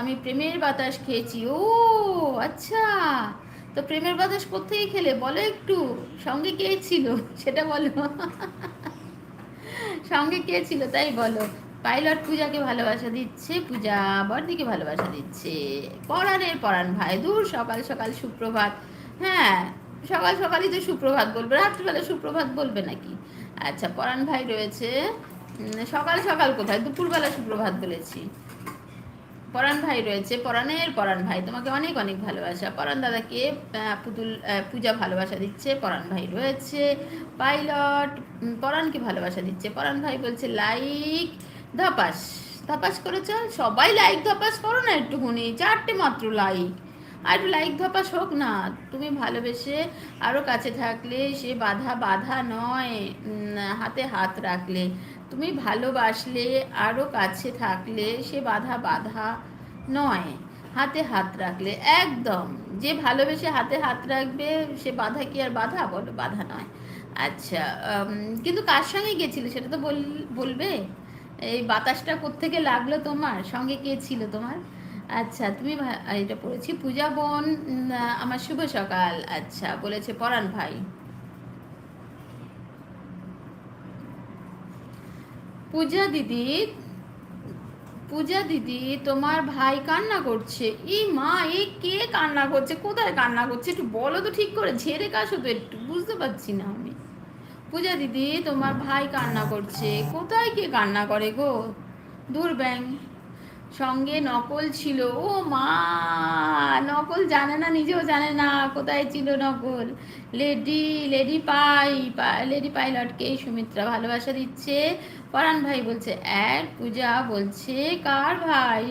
আমি প্রেমের বাতাস খেয়েছি। ও আচ্ছা, তো প্রেমের বাতাস কোথেকে খেলে বলো একটু, সঙ্গে কে ছিল সেটা বলো। সঙ্গে কে ছিল তাই বলো। পাইলট পূজাকে ভালোবাসা দিচ্ছে, পূজা বড়দিকে ভালোবাসা দিচ্ছে। পরাণের পরাণ ভাই, দূর সকাল সকাল সুপ্রভাত। হ্যাঁ, সকাল সকালই তো সুপ্রভাত বলবে, রাত্রিবেলা সুপ্রভাত বলবে নাকি? আচ্ছা, পরাণ ভাই রয়েছে। সকাল সকাল কোথায়, দুপুরবেলা সুপ্রভাত বলেছি। পরাণ ভাই রয়েছে, পরাণের পরাণ ভাই, তোমাকে অনেক অনেক ভালোবাসা। পরাণ দাদাকে পূজা ভালোবাসা দিচ্ছে, পরাণ ভাই রয়েছে। পাইলট পরাণকে ভালোবাসা দিচ্ছে, পরাণ ভাই বলছে লাইক ধপাস। ধপাস করেছ, সবাই লাইক ধপাস করো না একটুখানি, 4টে মাত্র লাইক। আর একটু লাইক ধপাস হোক না। তুমি ভালোবেসে আরও কাছে থাকলে সে বাধা বাধা নয়, হাতে হাত রাখলে। তুমি ভালোবাসলে আরও কাছে থাকলে সে বাধা বাধা নয়, হাতে হাত রাখলে। একদম, যে ভালোবেসে হাতে হাত রাখবে সে বাধা কি আর বাধা, বলো বাধা নয়। আচ্ছা, কিন্তু কার সঙ্গে গেছিলে সেটা তো বলবে। এই বাতাসটা কোত্থেকে লাগলো তোমার, সঙ্গে কে ছিল তোমার? আচ্ছা, তুমি এটা পড়েছি, পূজা বোন আমার শুভ সকাল। আচ্ছা বলেছে পরাণ ভাই। পূজা দিদি, পূজা দিদি তোমার ভাই কান্না করছে। ই মা, এ কে কান্না করছে, কোথায় কান্না করছে একটু বলো তো ঠিক করে, ঝেড়ে কাশো তো একটু, বুঝতে পারছি না আমি। পূজা দিদি তোমার ভাই কান্না করছে, কোথায় কে কান্না করে গো? দূর ব্যাং, সঙ্গে নকল ছিল। ও মা, নকল জানে না, নিজেও জানে না কোথায় ছিল নকল। লেডি লেডি লেডি পাইলটকে সুমিত্রা ভালোবাসা দিচ্ছে। পরাণ ভাই বলছে এক, পূজা বলছে কার ভাই?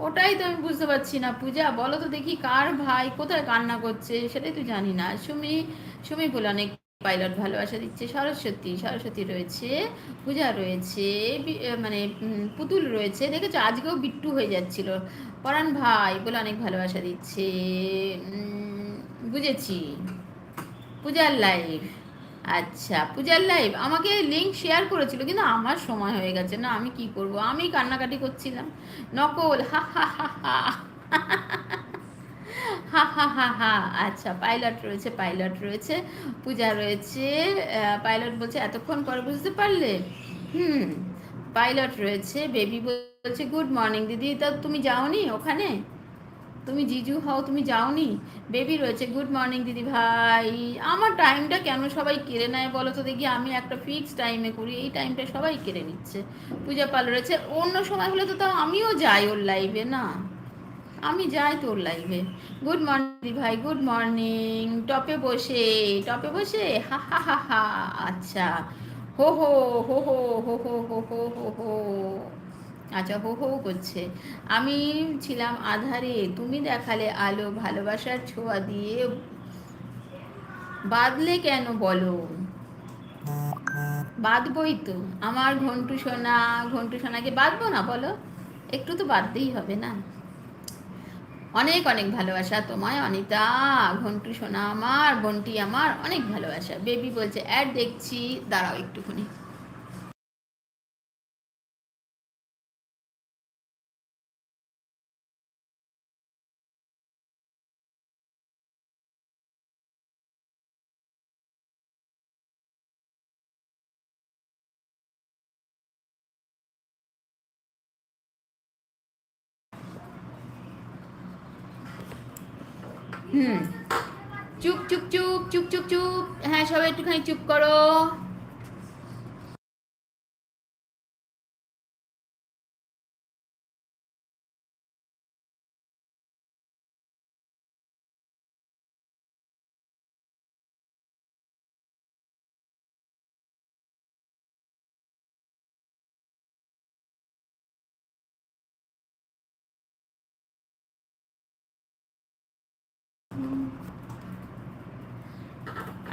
ওটাই তো আমি বুঝতে পারছি না। পূজা বলো তো দেখি, কার ভাই কোথায় কান্না করছে সেটাই তো জানি না। সুমি বলে অনেক পাইলট ভালোবাসা দিচ্ছে। সরস্বতী রয়েছে, পূজা রয়েছে, মানে পুতুল রয়েছে। দেখেছো আজকেও বিট্টু হয়ে যাচ্ছিল। পরাণ ভাই বলে অনেক ভালোবাসা দিচ্ছে। বুঝেছি, পূজার লাইভ। আচ্ছা, পূজার লাইভ আমাকে লিংক শেয়ার করেছিল, কিন্তু আমার সময় হয়ে গেছে না, আমি কি করব, আমি কান্নাকাটি করছিলাম। নকল, হা হা হা হা, হা হা হা হা। আচ্ছা, পাইলট রয়েছে, পূজা রয়েছে। পাইলট বলছে এতক্ষণ পর বুঝতে পারলে। হুম, পাইলট রয়েছে। বেবি বলছে গুড মর্নিং দিদি, তা তুমি যাওনি ওখানে? তুমি জিজু হও, তুমি যাওনি? বেবি রয়েছে, গুড মর্নিং দিদি ভাই। আমার টাইমটা কেন সবাই কেড়ে নেয় বলো তো দেখি, আমি একটা ফিক্স টাইমে করি, এই টাইমটা সবাই কেড়ে নিচ্ছে। পূজা পাল রয়েছে, অন্য সময় হলে তো তাও আমিও যাই ওর লাইভে না, আমি যাই তোর লাইভে। গুড মর্নিং ভাই, গুড মর্নিং। টপে বসে হা হা হা হা। আচ্ছা, হো হো হো হো হো হো হো হো হো হো। আচ্ছা, হো হো করছে। আমি ছিলাম আধারে, তুমি দেখালে আলো, ভালোবাসার ছোঁয়া দিয়ে বাদলে কেন বলো? বাঁধবই তো, আমার ঘন্টু সোনাকে বাঁধবো না বলো? একটু তো বাঁধতেই হবে না। অনেক অনেক ভালোবাসা তোমায় অনিতা, ঘন্টু সোনা আমার, বন্টি আমার, অনেক ভালোবাসা। বেবি বলছে অ্যাড দেখছি, দাঁড়াও একটুখানি। হুম, চুপ চুপ চুপ চুপ চুপ চুপ, হ্যাঁ সবাই একটুখানি চুপ করো।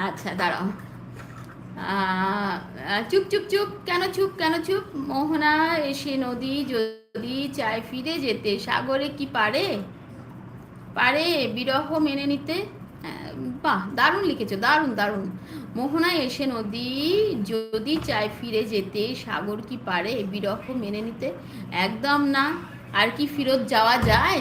আচ্ছা দাঁড়াও। চুপ চুপ চুপ, কেন চুপ? মোহনা এসে নদী যদি চায় ফিরে যেতে, সাগরে কি পারে? পারে বিরহ মেনে নিতে? বাহ, দারুণ লিখেছো, দারুণ দারুণ। মোহনায় এসে নদী যদি চায় ফিরে যেতে, সাগর কি পারে বিরহ মেনে নিতে? একদম না। আর কি ফিরত যাওয়া যায়?